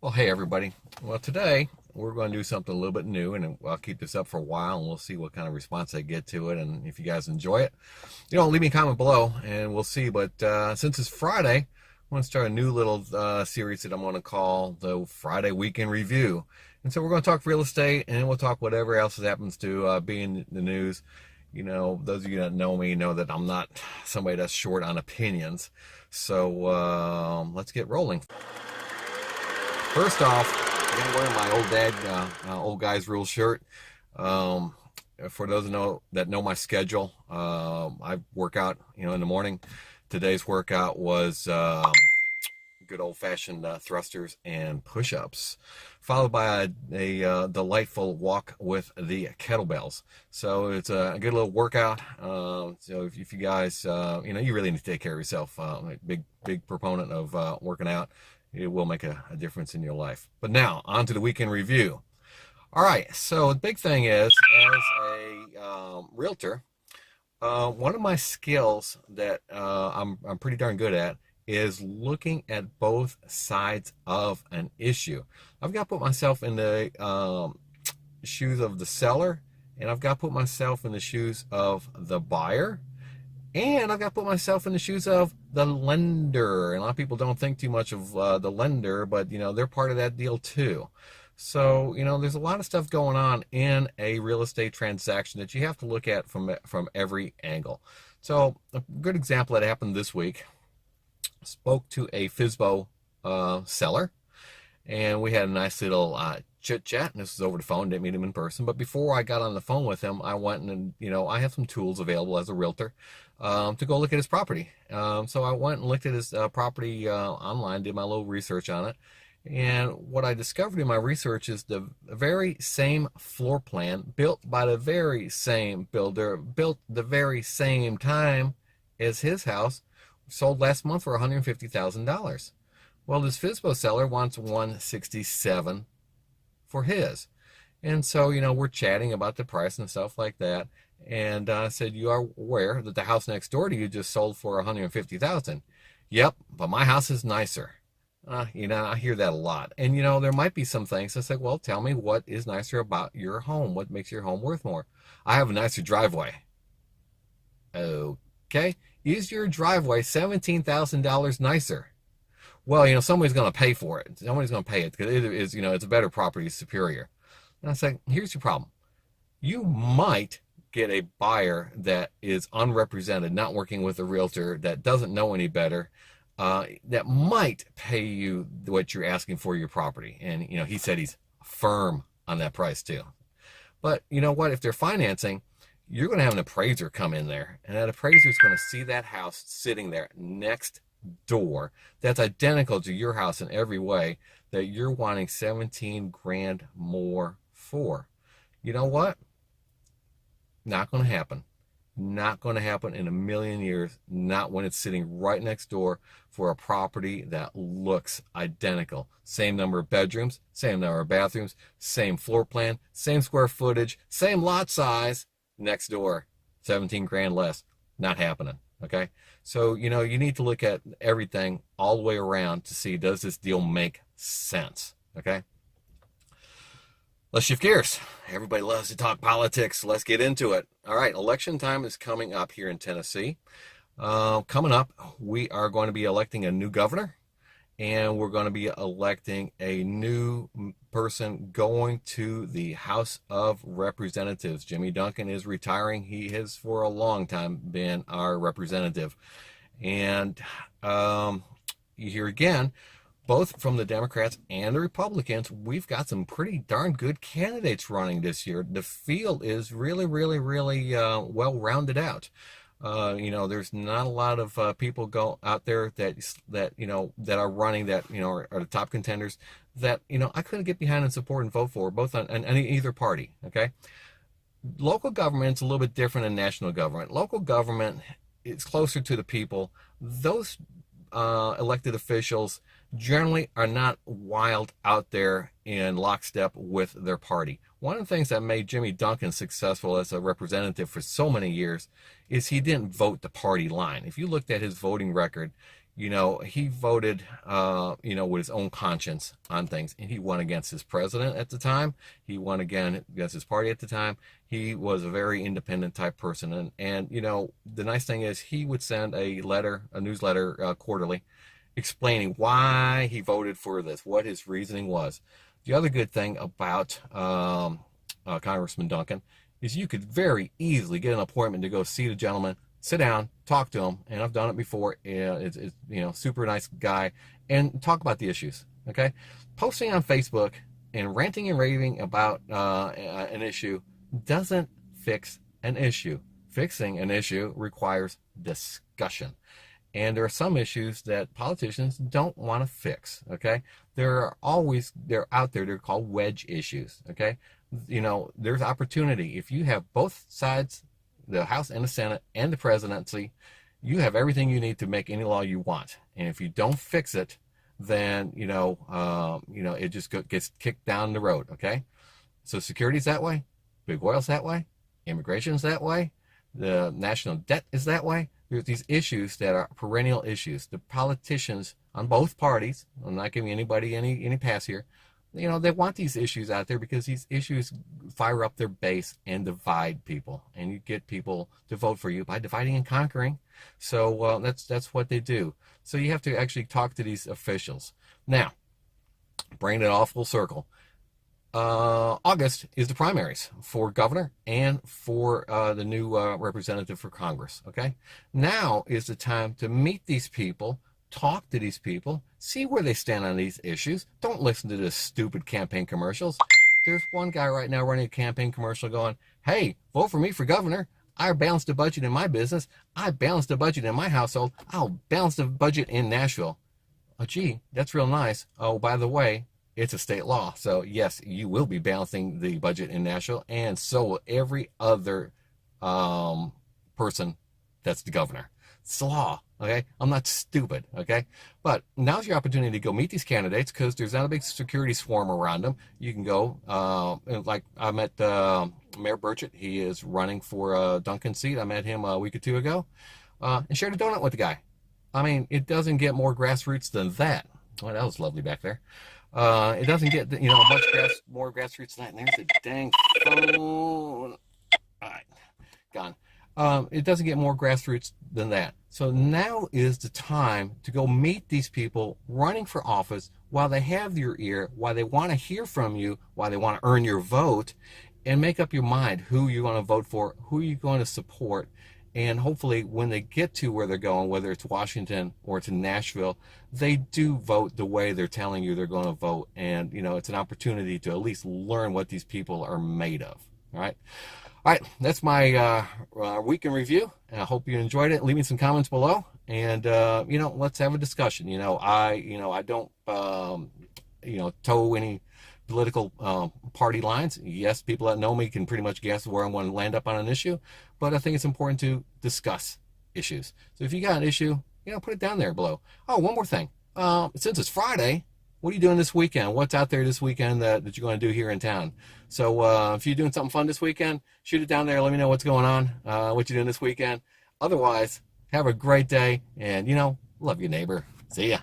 Well, hey everybody. Well, today we're going to do something a little bit new, and I'll keep this up for a while, and we'll see what kind of response I get to it, and if you guys enjoy it, leave me a comment below, and we'll see. But since it's Friday, I'm going to start a new little series that I'm going to call the Friday Weekend Review. And so we're going to talk real estate, and we'll talk whatever else happens to be in the news. Those of you that know me know that I'm not somebody that's short on opinions. So let's get rolling. First off, I'm wearing my old dad, old guy's rule shirt. For those that know my schedule, I work out, in the morning. Today's workout was good old-fashioned thrusters and push-ups, followed by a delightful walk with the kettlebells. So it's a good little workout. So if you guys, you really need to take care of yourself. Big proponent of working out. It will make a difference in your life. But now, on to the weekend review. All right, so the big thing is, as a realtor, one of my skills that I'm pretty darn good at is looking at both sides of an issue. I've got to put myself in the shoes of the seller, and I've got to put myself in the shoes of the buyer, and I've got to put myself in the shoes of the lender. And a lot of people don't think too much of the lender, but they're part of that deal too. So there's a lot of stuff going on in a real estate transaction that you have to look at from every angle. So a good example that happened this week. Spoke to a FSBO seller, and we had a nice little chit chat. And this was over the phone, didn't meet him in person. But before I got on the phone with him, I went and I have some tools available as a realtor to go look at his property. So I went and looked at his property online, did my little research on it. And what I discovered in my research is the very same floor plan, built by the very same builder, built the very same time as his house, sold last month for $150,000. Well, this FSBO seller wants $167,000 for his. And so, we're chatting about the price and stuff like that. And I said, you are aware that the house next door to you just sold for $150,000? Yep, but my house is nicer. I hear that a lot. And, there might be some things. I said, well, tell me what is nicer about your home. What makes your home worth more? I have a nicer driveway. Okay. Is your driveway $17,000 nicer? Well, somebody's going to pay for it. Somebody's going to pay it because it is, it's a better property, superior. And I said, here's your problem. You might get a buyer that is unrepresented, not working with a realtor, that doesn't know any better, that might pay you what you're asking for your property. And, he said he's firm on that price too. But you know what? If they're financing, you're going to have an appraiser come in there, and that appraiser is going to see that house sitting there next door that's identical to your house in every way, that you're wanting 17 grand more for. You know what? Not going to happen. Not going to happen in a million years. Not when it's sitting right next door for a property that looks identical. Same number of bedrooms, same number of bathrooms, same floor plan, same square footage, same lot size. Next door, 17 grand less. Not happening. Okay. So, you need to look at everything all the way around to see, does this deal make sense? Okay. Let's shift gears. Everybody loves to talk politics. Let's get into it. All right. Election time is coming up here in Tennessee. Coming up, we are going to be electing a new governor, and we're going to be electing a new person going to the House of Representatives. Jimmy Duncan is retiring. He has for a long time been our representative. And here again, both from the Democrats and the Republicans, we've got some pretty darn good candidates running this year. The field is really, really, really well rounded out. There's not a lot of people go out there that are running that are the top contenders that I couldn't get behind and support and vote for, both on either party. Okay, local government's a little bit different than national government. Local government is closer to the people. Those elected officials generally are not wild out there in lockstep with their party. One of the things that made Jimmy Duncan successful as a representative for so many years is he didn't vote the party line. If you looked at his voting record, You know, he voted, you know, with his own conscience on things, and he won against his president at the time. He won again against his party at the time. He was a very independent type person, and you know, the nice thing is he would send a letter, a newsletter quarterly, explaining why he voted for this, what his reasoning was. The other good thing about Congressman Duncan is you could very easily get an appointment to go see the gentleman, sit down, talk to him, and I've done it before. It's you know, super nice guy, and talk about the issues. Okay, posting on Facebook and ranting and raving about an issue doesn't fix an issue. Fixing an issue requires discussion. And there are some issues that politicians don't want to fix, okay? They're out there, they're called wedge issues, okay? You know, there's opportunity. If you have both sides, the House and the Senate and the presidency, you have everything you need to make any law you want. And if you don't fix it, then, you know, it just gets kicked down the road, okay? So security's that way, big oil's that way, immigration's that way, the national debt is that way. There's these issues that are perennial issues. The politicians on both parties, I'm not giving anybody any pass here, you know, they want these issues out there because these issues fire up their base and divide people. And you get people to vote for you by dividing and conquering. So that's what they do. So you have to actually talk to these officials. Now, bringing it all full circle. August is the primaries for governor and for the new representative for Congress. Okay, now is the time to meet these people, talk to these people, see where they stand on these issues. Don't listen to the stupid campaign commercials. There's one guy right now running a campaign commercial going, "Hey, vote for me for governor. I balanced the budget in my business. I balanced the budget in my household. I'll balance the budget in Nashville." Oh, gee, that's real nice. Oh, by the way, it's a state law. So yes, you will be balancing the budget in Nashville, and so will every other person that's the governor. It's the law, okay? I'm not stupid, okay? But now's your opportunity to go meet these candidates because there's not a big security swarm around them. You can go, like I met Mayor Burchett. He is running for Duncan's seat. I met him a week or two ago and shared a donut with the guy. I mean, it doesn't get more grassroots than that. Oh, that was lovely back there. It doesn't get, you know, much more grassroots than that. And there's the dang phone. All right, gone. It doesn't get more grassroots than that. So now is the time to go meet these people running for office while they have your ear, while they want to hear from you, while they want to earn your vote, and make up your mind who you want to vote for, who you're going to support. And hopefully when they get to where they're going, whether it's Washington or to Nashville, they do vote the way they're telling you they're going to vote. And, you know, it's an opportunity to at least learn what these people are made of. All right. All right. That's my week in review. And I hope you enjoyed it. Leave me some comments below. And, you know, let's have a discussion. I don't, toe any political party lines. Yes, people that know me can pretty much guess where I'm going to land up on an issue, but I think it's important to discuss issues. So if you got an issue, you know, put it down there below. Oh, one more thing. Since it's Friday, what are you doing this weekend? What's out there this weekend that you're going to do here in town? So if you're doing something fun this weekend, shoot it down there. Let me know what's going on, what you're doing this weekend. Otherwise, have a great day, and, you know, love your neighbor. See ya.